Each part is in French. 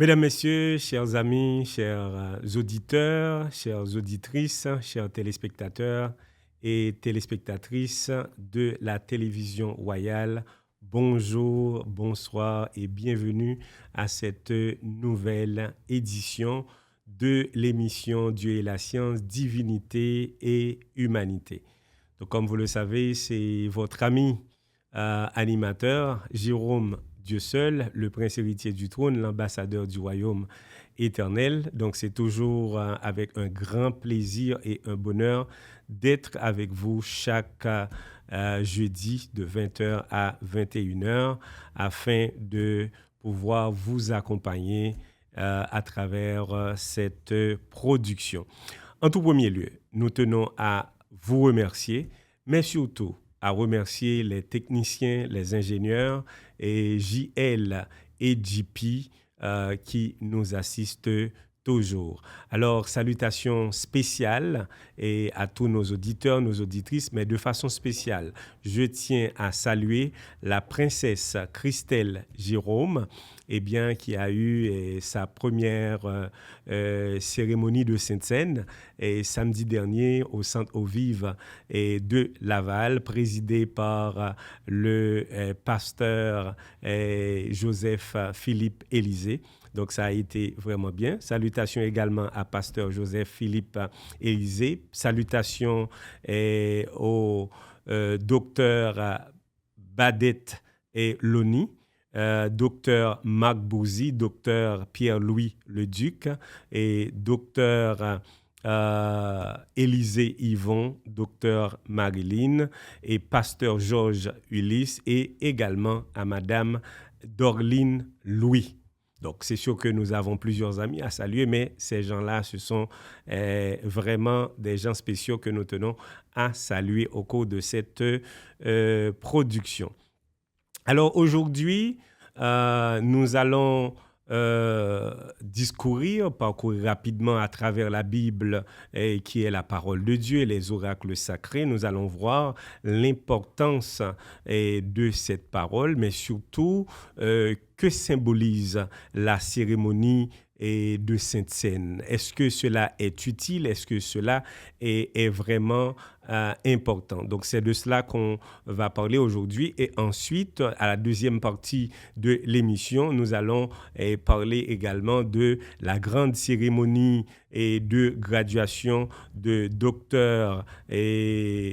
Mesdames, Messieurs, chers amis, chers auditeurs, chères auditrices, chers téléspectateurs et téléspectatrices de la télévision royale, bonjour, bonsoir et bienvenue à cette nouvelle édition de l'émission Dieu et la science, divinité et humanité. Donc, comme vous le savez, c'est votre ami animateur, Jérôme Dieu seul, le prince héritier du trône, l'ambassadeur du royaume éternel. Donc c'est toujours avec un grand plaisir et un bonheur d'être avec vous chaque jeudi de 20h à 21h afin de pouvoir vous accompagner à travers cette production. En tout premier lieu, nous tenons à vous remercier, mais surtout à remercier les techniciens, les ingénieurs et JL et JP qui nous assistent toujours. Alors, salutations spéciales et à tous nos auditeurs, nos auditrices, mais de façon spéciale, je tiens à saluer la princesse Christelle Jérôme, qui a eu sa première cérémonie de Sainte-Seine samedi dernier au Centre Eau Vive de Laval, présidé par le pasteur Joseph Philippe Élysée. Donc, ça a été vraiment bien. Salutations également à pasteur Joseph Philippe Élysée. Salutations au docteur Badette et Loni. Docteur Marc Bouzy, docteur Pierre-Louis Leduc et docteur Élisée Yvon, docteur Marilyn et pasteur Georges Ulysse et également à madame Dorline Louis. Donc, c'est sûr que nous avons plusieurs amis à saluer, mais ces gens-là, ce sont vraiment des gens spéciaux que nous tenons à saluer au cours de cette production. Alors, aujourd'hui, nous allons parcourir rapidement à travers la Bible qui est la parole de Dieu et les oracles sacrés. Nous allons voir l'importance de cette parole, mais surtout que symbolise la cérémonie de Sainte-Seine. Est-ce que cela est utile? Est-ce que cela est vraiment important? Donc, c'est de cela qu'on va parler aujourd'hui. Et ensuite, à la deuxième partie de l'émission, nous allons parler également de la grande cérémonie de graduation de docteur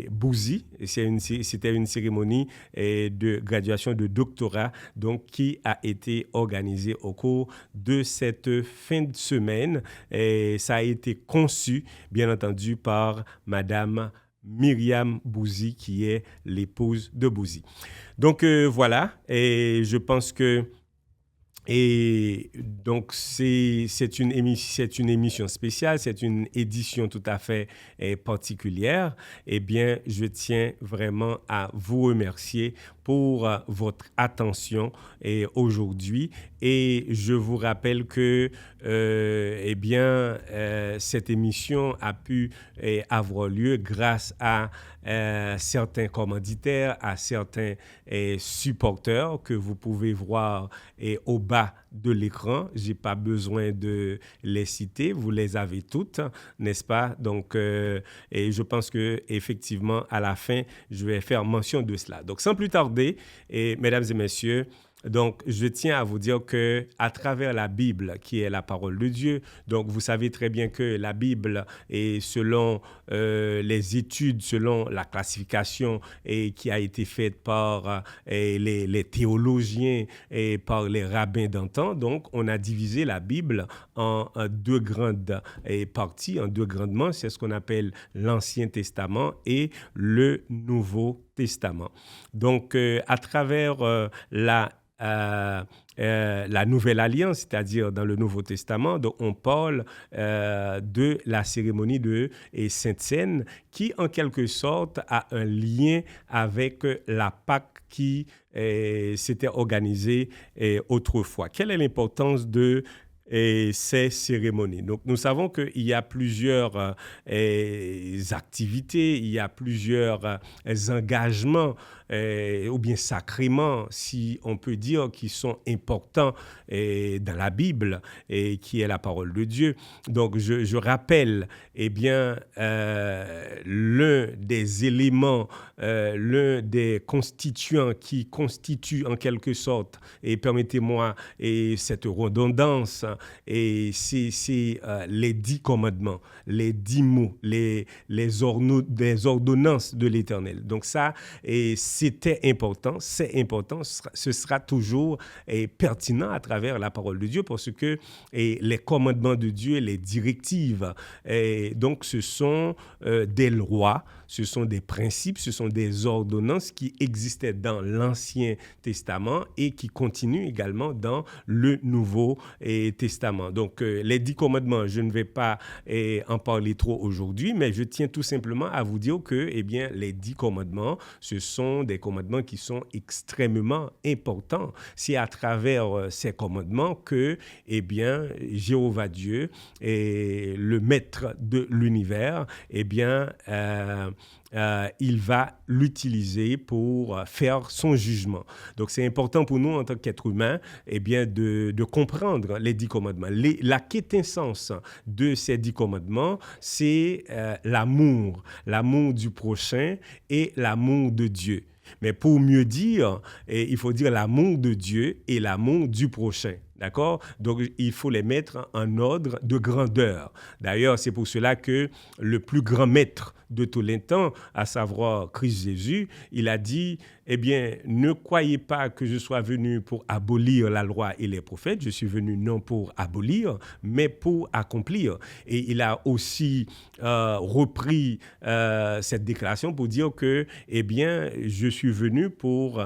Bouzy. C'était une cérémonie de graduation de doctorat donc, qui a été organisée au cours de cette fin de semaine. Et ça a été conçu, bien entendu, par Madame Myriam Bouzy, qui est l'épouse de Bouzy. Donc voilà, et je pense que c'est une émission spéciale, c'est une édition tout à fait particulière. Eh bien, je tiens vraiment à vous remercier pour votre attention aujourd'hui. Et je vous rappelle que cette émission a pu avoir lieu grâce à certains commanditaires, à certains supporters que vous pouvez voir au bas de l'écran. Je n'ai pas besoin de les citer, vous les avez toutes, n'est-ce pas? Donc, et je pense qu'effectivement, à la fin, je vais faire mention de cela. Donc, sans plus tarder, mesdames et messieurs, donc, je tiens à vous dire que à travers la Bible, qui est la parole de Dieu, donc vous savez très bien que la Bible est selon les études, selon la classification qui a été faite par les théologiens et par les rabbins d'antan. Donc, on a divisé la Bible en deux grandes parties, en deux grandements. C'est ce qu'on appelle l'Ancien Testament et le Nouveau Testament. Donc, à travers la Nouvelle Alliance, c'est-à-dire dans le Nouveau Testament, donc on parle de la cérémonie de Sainte-Seine qui, en quelque sorte, a un lien avec la Pâque qui s'était organisée autrefois. Quelle est l'importance de et ces cérémonies. Donc, nous savons qu'il y a plusieurs activités, il y a plusieurs engagements ou bien sacrements, si on peut dire, qui sont importants dans la Bible et qui est la parole de Dieu. Donc, je rappelle, eh bien, l'un des éléments, l'un des constituants qui constitue en quelque sorte, et permettez-moi, et cette redondance, et c'est les 10 commandements, les 10 mots, les ordonnances de l'Éternel. Donc ça, et c'était important, c'est important, ce sera toujours pertinent à travers la parole de Dieu parce que les commandements de Dieu, les directives, donc ce sont des lois, ce sont des principes, ce sont des ordonnances qui existaient dans l'Ancien Testament et qui continuent également dans le Nouveau Testament. Donc, les 10 commandements, je ne vais pas en parler trop aujourd'hui, mais je tiens tout simplement à vous dire que, eh bien, les 10 commandements, ce sont des commandements qui sont extrêmement importants. C'est à travers ces commandements que, eh bien, Jéhovah Dieu, le maître de l'univers, eh bien, il va l'utiliser pour faire son jugement. Donc, c'est important pour nous, en tant qu'être humain, eh bien, de comprendre les 10 commandements. La quintessence de ces 10 commandements, c'est l'amour du prochain et l'amour de Dieu. Mais pour mieux dire, il faut dire l'amour de Dieu et l'amour du prochain. D'accord? Donc, il faut les mettre en ordre de grandeur. D'ailleurs, c'est pour cela que le plus grand maître de tous les temps, à savoir Christ Jésus, il a dit, eh bien, ne croyez pas que je sois venu pour abolir la loi et les prophètes. Je suis venu non pour abolir, mais pour accomplir. Et il a aussi repris cette déclaration pour dire que, eh bien, je suis venu pour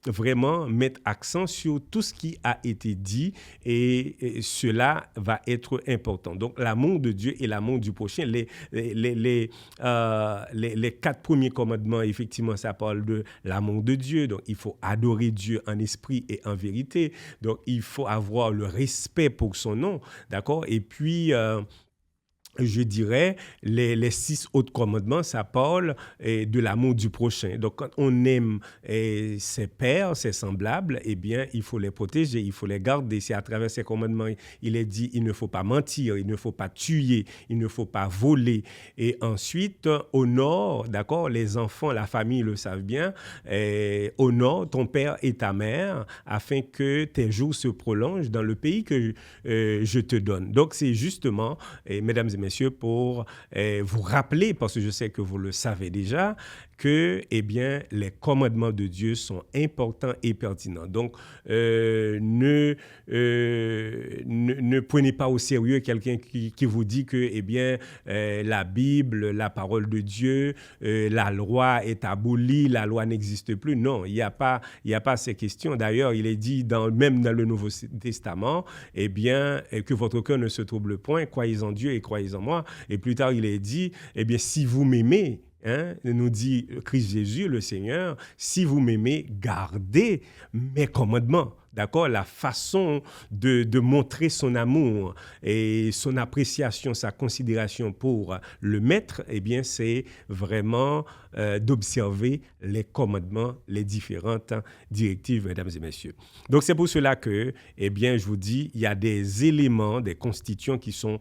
vraiment mettre accent sur tout ce qui a été dit et cela va être important. Donc, l'amour de Dieu et l'amour du prochain, les 4 premiers commandements, effectivement, ça parle de l'amour de Dieu. Donc, il faut adorer Dieu en esprit et en vérité. Donc, il faut avoir le respect pour son nom, d'accord? Et puis, je dirais, les 6 autres commandements, ça parle de l'amour du prochain. Donc, quand on aime ses pairs, ses semblables, eh bien, il faut les protéger, il faut les garder. C'est à travers ces commandements, il est dit, il ne faut pas mentir, il ne faut pas tuer, il ne faut pas voler. Et ensuite, honore, d'accord, les enfants, la famille le savent bien, honore ton père et ta mère afin que tes jours se prolongent dans le pays que je te donne. Donc, c'est justement, mesdames et messieurs, pour vous rappeler, parce que je sais que vous le savez déjà, que, eh bien, les commandements de Dieu sont importants et pertinents. Donc, ne prenez pas au sérieux quelqu'un qui vous dit que, eh bien, la Bible, la parole de Dieu, la loi est abolie, la loi n'existe plus. Non, il n'y a pas ces questions. D'ailleurs, il est dit, même dans le Nouveau Testament, eh bien, que votre cœur ne se trouble point, croyez en Dieu et croyez en moi. Et plus tard, il est dit, eh bien, si vous m'aimez, nous dit Christ Jésus, le Seigneur, si vous m'aimez, gardez mes commandements. D'accord? La façon de montrer son amour et son appréciation, sa considération pour le maître, eh bien, c'est vraiment d'observer les commandements, les différentes directives, mesdames et messieurs. Donc, c'est pour cela que, eh bien, je vous dis, il y a des éléments, des constituants qui sont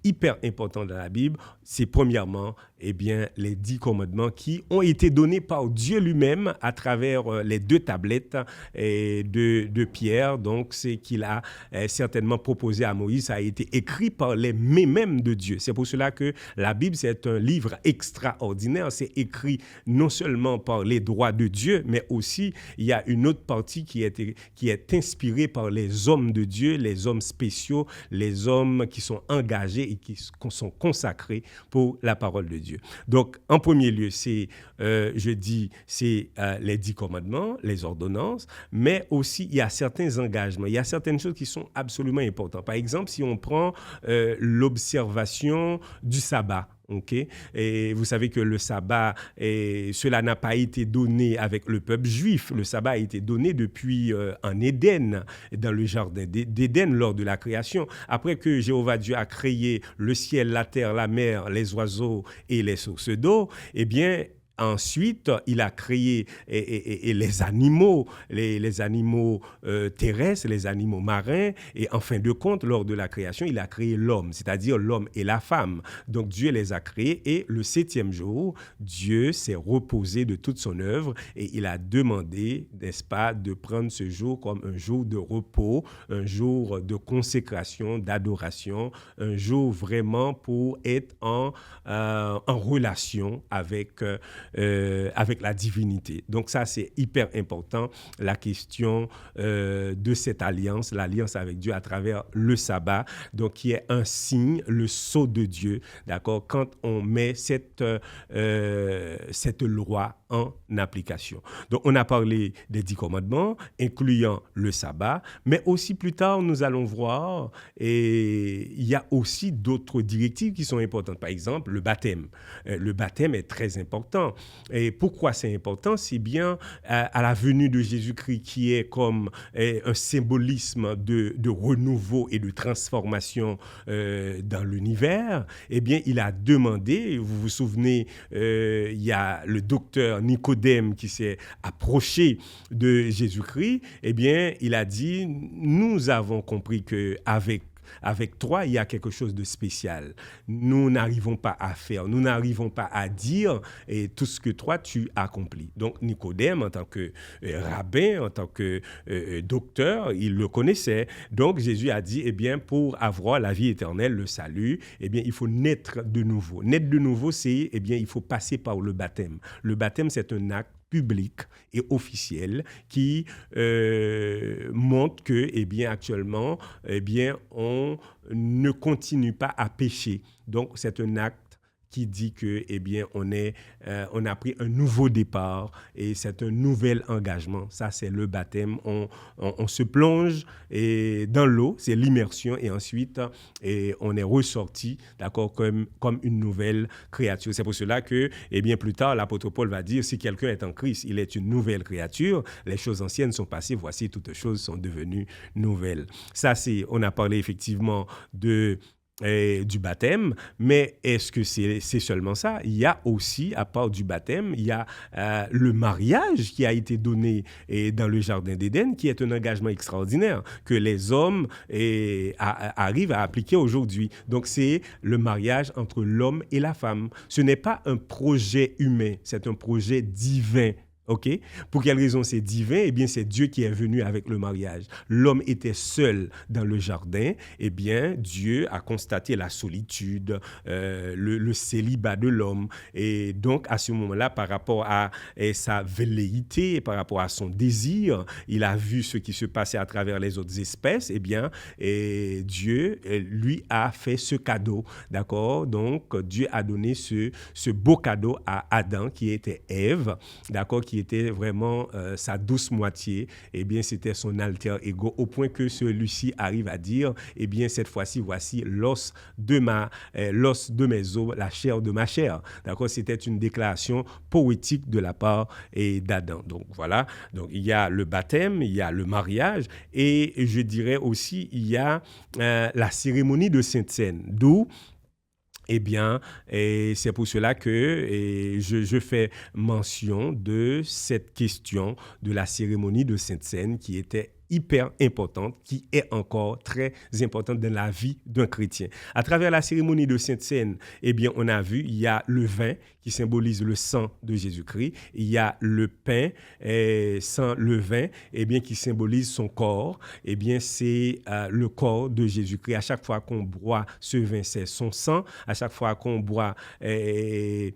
hyper importants dans la Bible. C'est premièrement, eh bien, les 10 commandements qui ont été donnés par Dieu lui-même à travers les 2 tablettes de Pierre. Donc, c'est qu'il a certainement proposé à Moïse, ça a été écrit par les mains même de Dieu. C'est pour cela que la Bible, c'est un livre extraordinaire. C'est écrit non seulement par les droits de Dieu, mais aussi, il y a une autre partie qui est inspirée par les hommes de Dieu, les hommes spéciaux, les hommes qui sont engagés et qui sont consacrés pour la parole de Dieu. Donc, en premier lieu, c'est les 10 commandements, les ordonnances, mais aussi, il y a certains engagements, il y a certaines choses qui sont absolument importantes. Par exemple, si on prend l'observation du sabbat, OK? Et vous savez que le sabbat, cela n'a pas été donné avec le peuple juif. Le sabbat a été donné depuis en Éden, dans le jardin d'Éden lors de la création. Après que Jéhovah Dieu a créé le ciel, la terre, la mer, les oiseaux et les sources d'eau, eh bien, ensuite, il a créé et les animaux, les animaux terrestres, les animaux marins. Et en fin de compte, lors de la création, il a créé l'homme, c'est-à-dire l'homme et la femme. Donc Dieu les a créés et le 7e jour, Dieu s'est reposé de toute son œuvre et il a demandé, n'est-ce pas, de prendre ce jour comme un jour de repos, un jour de consécration, d'adoration, un jour vraiment pour être en relation avec la divinité. Donc ça, c'est hyper important, la question de cette alliance, l'alliance avec Dieu à travers le sabbat, donc qui est un signe, le sceau de Dieu, d'accord, quand on met cette loi en application. Donc on a parlé des 10 commandements, incluant le sabbat, mais aussi plus tard, nous allons voir, et il y a aussi d'autres directives qui sont importantes. Par exemple, le baptême. Le baptême est très important. Et pourquoi c'est important? C'est bien à la venue de Jésus-Christ qui est comme un symbolisme de renouveau et de transformation dans l'univers. Eh bien, il a demandé, vous vous souvenez, il y a le docteur Nicodème qui s'est approché de Jésus-Christ. Eh bien, il a dit, nous avons compris qu'avec toi, il y a quelque chose de spécial. Nous n'arrivons pas à faire, nous n'arrivons pas à dire tout ce que toi, tu accomplis. Donc, Nicodème, en tant que rabbin, en tant que docteur, il le connaissait. Donc, Jésus a dit, eh bien, pour avoir la vie éternelle, le salut, eh bien, il faut naître de nouveau. Naître de nouveau, c'est, eh bien, il faut passer par le baptême. Le baptême, c'est un acte public et officiel qui montre que, eh bien, actuellement, eh bien, on ne continue pas à pécher. Donc, c'est un acte qui dit que, eh bien, on a pris un nouveau départ et c'est un nouvel engagement. Ça, c'est le baptême. On se plonge dans l'eau, c'est l'immersion, et ensuite, on est ressorti, d'accord, comme une nouvelle créature. C'est pour cela que, eh bien, plus tard, l'apôtre Paul va dire, si quelqu'un est en Christ, il est une nouvelle créature. Les choses anciennes sont passées, voici, toutes choses sont devenues nouvelles. Ça, on a parlé effectivement du baptême, mais est-ce que c'est seulement ça? Il y a aussi, à part du baptême, il y a le mariage qui a été donné dans le jardin d'Éden, qui est un engagement extraordinaire que les hommes arrivent à appliquer aujourd'hui. Donc c'est le mariage entre l'homme et la femme. Ce n'est pas un projet humain, c'est un projet divin. OK? Pour quelle raison c'est divin? Eh bien, c'est Dieu qui est venu avec le mariage. L'homme était seul dans le jardin. Eh bien, Dieu a constaté la solitude, le célibat de l'homme. Et donc, à ce moment-là, par rapport à sa velléité, par rapport à son désir, il a vu ce qui se passait à travers les autres espèces. Eh bien, Dieu, lui, a fait ce cadeau. D'accord? Donc, Dieu a donné ce beau cadeau à Adam, qui était Ève, d'accord, qui était vraiment sa douce moitié. Eh bien, c'était son alter ego, au point que celui-ci arrive à dire, eh bien, cette fois-ci, voici l'os de mes os, la chair de ma chair. D'accord? C'était une déclaration poétique de la part d'Adam. Donc, voilà. Donc, il y a le baptême, il y a le mariage, et je dirais aussi, il y a la cérémonie de Sainte-Seine, d'où eh bien, c'est pour cela que je fais mention de cette question de la cérémonie de Sainte-Seine qui était hyper importante, qui est encore très importante dans la vie d'un chrétien. À travers la cérémonie de Sainte-Seine, eh bien, on a vu, il y a le vin qui symbolise le sang de Jésus-Christ, il y a le pain sans levain, eh bien, qui symbolise son corps, eh bien, c'est le corps de Jésus-Christ. À chaque fois qu'on boit ce vin, c'est son sang. À chaque fois qu'on boit et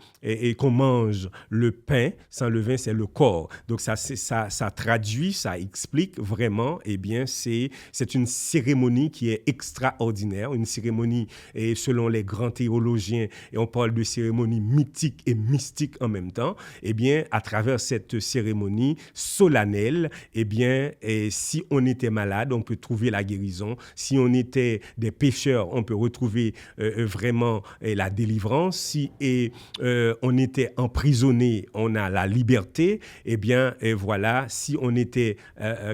qu'on mange le pain sans levain, c'est le corps. Donc, ça traduit, ça explique vraiment vraiment, eh bien, c'est une cérémonie qui est extraordinaire, une cérémonie, et selon les grands théologiens, et on parle de cérémonie mythique et mystique en même temps, eh bien, à travers cette cérémonie solennelle, eh bien, si on était malade, on peut trouver la guérison. Si on était des pécheurs, on peut retrouver vraiment la délivrance. Si on était emprisonné, on a la liberté. Eh bien, voilà, si on était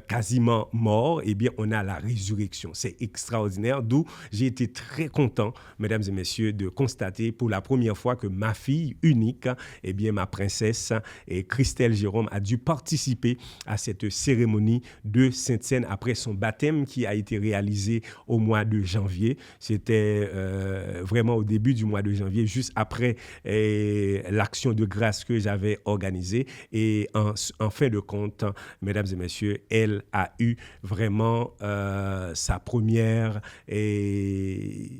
quasiment mort, eh bien, on a la résurrection. C'est extraordinaire, d'où j'ai été très content, mesdames et messieurs, de constater pour la première fois que ma fille unique, eh bien, ma princesse Christelle Jérôme a dû participer à cette cérémonie de Sainte-Seine après son baptême qui a été réalisé au mois de janvier. C'était vraiment au début du mois de janvier, juste après l'action de grâce que j'avais organisée. Et en fin de compte, mesdames et messieurs, elle a eu vraiment sa première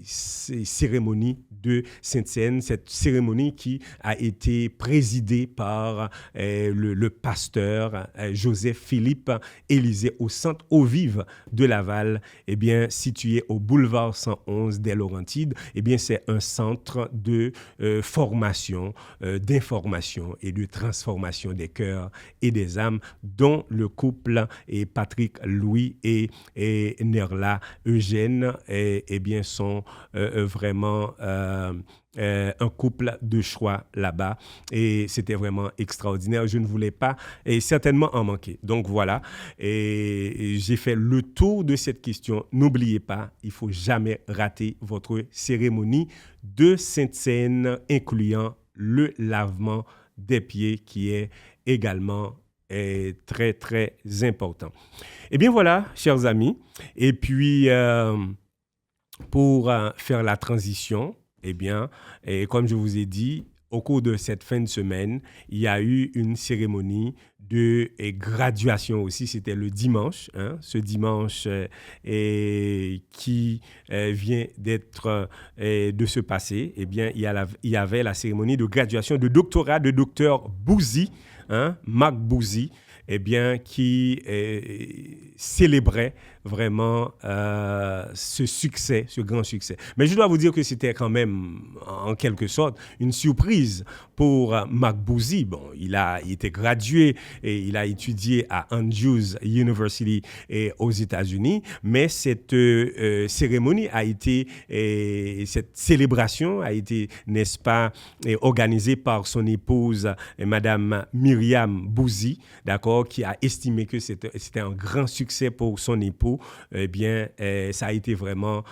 cérémonie de Sainte-Seine, cette cérémonie qui a été présidée par le pasteur Joseph Philippe Élisée au centre Eau Vive de Laval, eh bien, situé au boulevard 111 des Laurentides. Eh bien, c'est un centre de formation, d'information et de transformation des cœurs et des âmes, dont le couple Patrick Louis et Nerla Eugène eh bien, sont vraiment un couple de choix là-bas, et c'était vraiment extraordinaire. Je ne voulais pas et certainement en manquer. Donc voilà, et j'ai fait le tour de cette question. N'oubliez pas, il ne faut jamais rater votre cérémonie de Sainte-Seine, incluant le lavement des pieds qui est également très, très important. Eh bien voilà, chers amis, et puis pour faire la transition, eh bien, et comme je vous ai dit, au cours de cette fin de semaine, il y a eu une cérémonie de graduation aussi. C'était le dimanche, ce dimanche qui vient de se passer. Eh bien, il y avait la cérémonie de graduation de doctorat de Dr Bouzy, Marc Bouzy, eh bien, qui célébrait vraiment ce succès, ce grand succès. Mais je dois vous dire que c'était quand même, en quelque sorte, une surprise pour Marc Bouzy. Bon, il était gradué et il a étudié à Andrews University aux États-Unis, mais cette cérémonie a été, cette célébration a été, n'est-ce pas, organisée par son épouse, Madame Myriam Bouzy, d'accord, qui a estimé que c'était un grand succès pour son époux. Eh bien, ça a été vraiment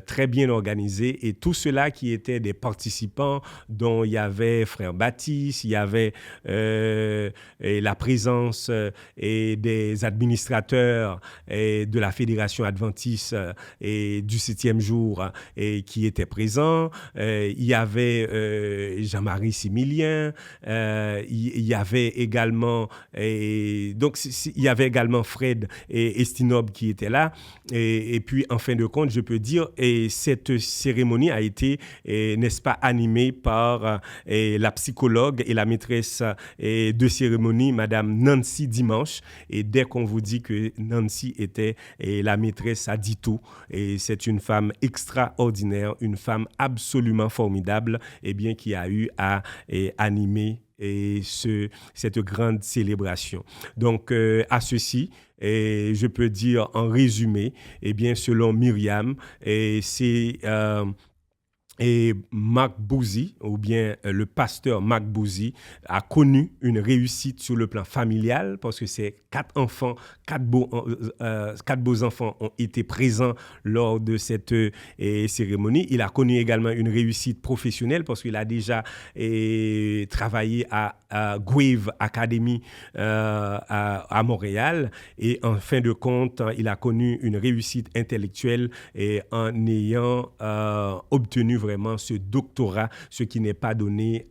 très bien organisé, et tout cela qui étaient des participants, dont il y avait Frère Baptiste, il y avait la présence des administrateurs de la Fédération Adventiste du 7e jour qui étaient présents. Il y avait Jean-Marie Similien, il y avait également donc il y avait également Fred Estinob qui était là, et puis en fin de compte, je peux dire, cette cérémonie a été, n'est-ce pas, animée par la psychologue et la maîtresse de cérémonie, Madame Nancy Dimanche. Et dès qu'on vous dit que Nancy était la maîtresse, ça dit tout. Et c'est une femme extraordinaire, une femme absolument formidable, eh bien, qui a eu à animer cette grande célébration. Donc, à ceci, je peux dire en résumé, eh bien, selon Myriam, c'est Marc Bouzy, ou bien le pasteur Marc Bouzy, a connu une réussite sur le plan familial, parce que c'est 4 enfants, 4 beaux enfants ont été présents lors de cette cérémonie. Il a connu également une réussite professionnelle, parce qu'il a déjà travaillé à Guave Academy à Montréal, et en fin de compte, il a connu une réussite intellectuelle en ayant obtenu vraiment ce doctorat, ce qui n'est pas donné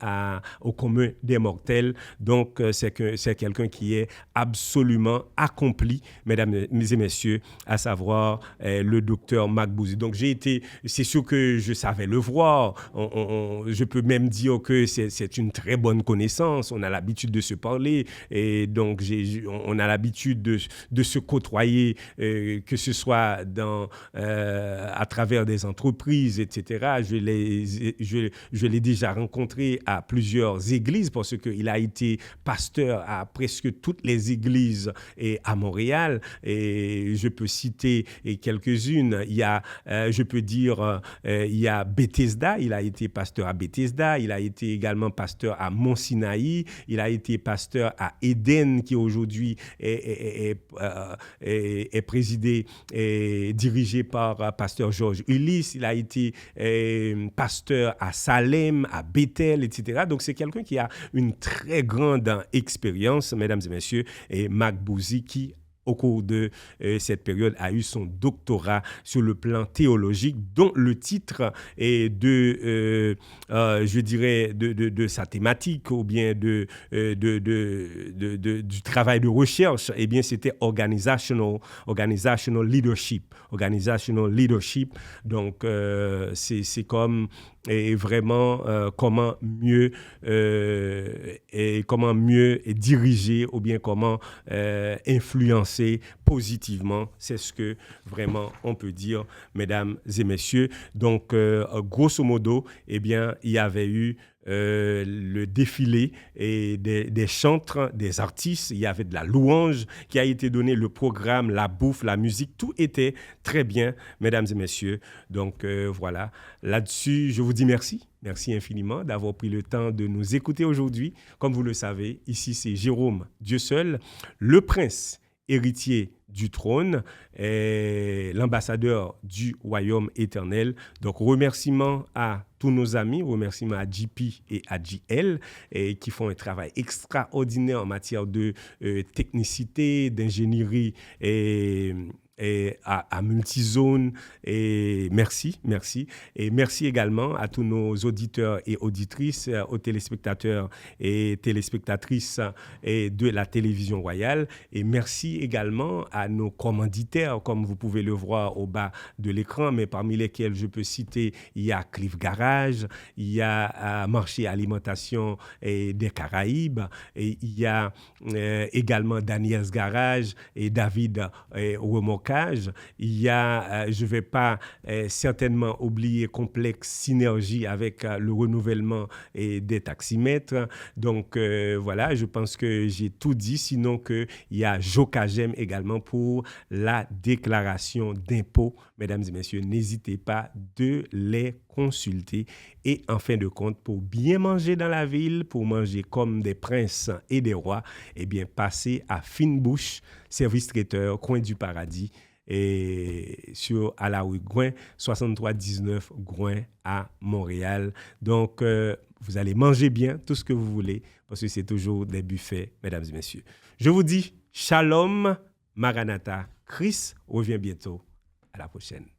au commun des mortels. Donc, c'est quelqu'un qui est absolument absolument accompli, mesdames et messieurs, à savoir le docteur Mac Bouzid. Donc c'est sûr que je savais le voir. Je peux même dire que c'est une très bonne connaissance. On a l'habitude de se parler et donc on a l'habitude de se côtoyer, que ce soit à travers des entreprises, etc. Je l'ai déjà rencontré à plusieurs églises parce qu'il a été pasteur à presque toutes les églises à Montréal. Et je peux citer quelques-unes. Il y a Bethesda. Il a été pasteur à Bethesda. Il a été également pasteur à Mont-Sinaï. Il a été pasteur à Éden, qui aujourd'hui est présidé et dirigé par pasteur Georges Ulysse. Il a été pasteur à Salem, à Bethel, etc. Donc, c'est quelqu'un qui a une très grande expérience, mesdames et messieurs, et Mac Bouzid, qui au cours de cette période, a eu son doctorat sur le plan théologique, dont le titre est de sa thématique ou bien du travail de recherche. Eh bien, c'était organizational leadership. Organizational leadership. Donc, c'est comme vraiment comment mieux diriger ou bien comment influencer positivement. C'est ce que vraiment on peut dire, mesdames et messieurs. Donc, grosso modo, eh bien, il y avait eu le défilé et des chantres, des artistes. Il y avait de la louange qui a été donnée, le programme, la bouffe, la musique, tout était très bien, mesdames et messieurs. Donc, voilà. Là-dessus, je vous dis merci. Merci infiniment d'avoir pris le temps de nous écouter aujourd'hui. Comme vous le savez, ici, c'est Jérôme Dieu seul, le prince héritier du trône, et l'ambassadeur du royaume éternel. Donc, remerciements à tous nos amis, remerciements à JP et à JL qui font un travail extraordinaire en matière de technicité, d'ingénierie et à multizone. Et merci. Et merci également à tous nos auditeurs et auditrices, aux téléspectateurs et téléspectatrices de la télévision royale. Et merci également à nos commanditaires, comme vous pouvez le voir au bas de l'écran, mais parmi lesquels je peux citer, il y a Cliff Garage, il y a Marché Alimentation des Caraïbes, et il y a également Daniel's Garage et David Remorquage. Il y a, je ne vais pas certainement oublier Complexe Synergie avec le renouvellement des taximètres. Donc voilà, je pense que j'ai tout dit, sinon qu'il y a Jocagem également pour la déclaration d'impôts. Mesdames et messieurs, n'hésitez pas de les consulter. Et en fin de compte, pour bien manger dans la ville, pour manger comme des princes et des rois, eh bien, passez à Fine Bouche, service traiteur, coin du paradis, et à la rue Gouin, 6319 Gouin à Montréal. Donc, vous allez manger bien tout ce que vous voulez, parce que c'est toujours des buffets, mesdames et messieurs. Je vous dis Shalom, Maranatha. Christ revient bientôt. À la prochaine.